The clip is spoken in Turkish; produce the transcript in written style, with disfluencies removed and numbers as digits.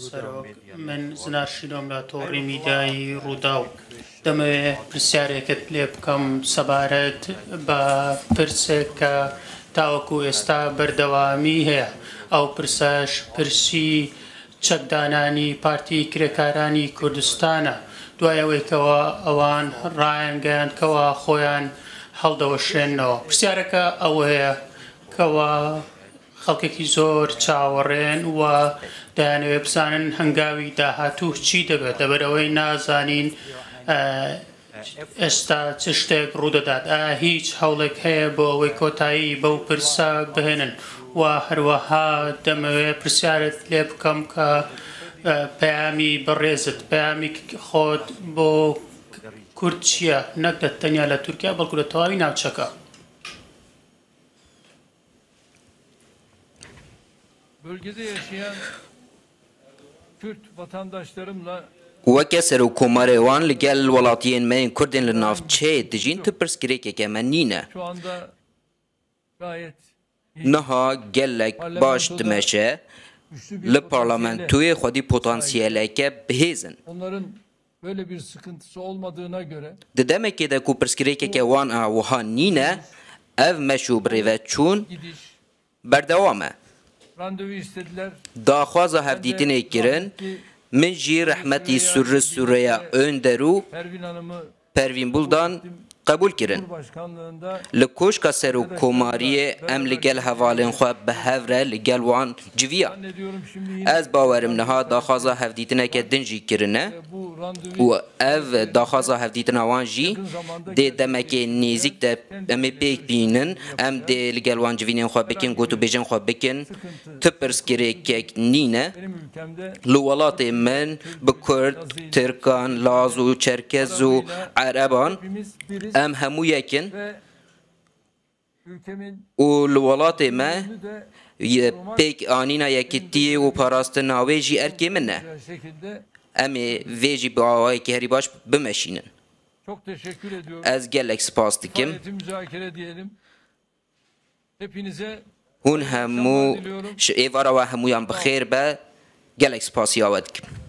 سەرۆک من زناشیدۆم لە تۆڕی میدیایی ڕوودا و دەمەوێت پرسیارێکت لێ بکەم سەبارەت بە پرسێک کە تاوەکو ئێستا بەردەوامی هەیە ئەو پرسەش پرسی چەکدانانی پارتی کرێکارانی کوردستانە دوای ئەوەی کەوە ئەوان ڕایانگەیاندکەوە خۆیان هەڵدەوەشێنەوە پرسیارەکە ئەوەیە کەوە خەڵکێکی زۆر چاوەڕێن و دەیانەوێت بزانن هەنگاوی داهاتوو چی دەبێت لەبەرەوەی نازانین ئێستا چ شتێک ڕوودەدات هیچ هەوڵێک هەیە بۆ ئەوەی کۆتایی بەو پرسە بهێنن و هەروەها دەمەوێت پرسیارت لێ بکەم کە پەیامی بەڕێزت پەیامی خۆت بۆ کورد چییە نەک تەنیا لە تورکیا بەڵکو لە تەواوی ناوچەکە Bölgede yaşayan Kürt vatandaşlarımla وەکە سەرۆکۆمەرێوان لەگەڵ وڵاتیان مەین کوردێن لە ناوچەیە دژین تو پرسگرێکێکە مە نینە şu anda gayet نەها gelek baş dimeşe li parlamentoyê xwedî potansiyeleke bihêzin onların böyle bir sıkıntısı olmadığına göre di demekê de ku pirsgirêkeke wan a wiha nîne ev meşû birêve çûn gidiş berdewam e randevu istediler. daxwaza hevdîtinê kirin min jî rehmetî Sûri Sûreya Önder û Pervin Hanım'ı Pervîn Buldan qebûl kirin Cumhurbaşkanlığında li koşka serokkomariyê em li gel hevalên xwe bi hev re li gel wan civiya zannediyorum şimdi yine ez bawerim niha daxwaza hevdîtineke din jî kirine bu randevu û ev daxwaza hevdîtina wan jî dê demekê nêzik de em ê pêk bînin em dê li gel wan civînên xwe bikin gotûbêjin xwe bikin ti pirsgirêkek nîne benim ülkemde li welatê min bi Kurd, Tirkan, Laz û Çerkez û Ereban hepimiz biriz em hemû yekin ve ülkemin û li welatê me de pêk anîna yekîtiyê û parastina wê jî erkê min e güzel şekilde em ê vê jî bi awayekî herî baş bimeşînin çok teşekkür ediyorum. ez gelek spas dikim Faaliyeti müzakere diyelim. Hepinize hûn hemû ji êvara we hemûyan bi xêr be gelek spasiya we dikim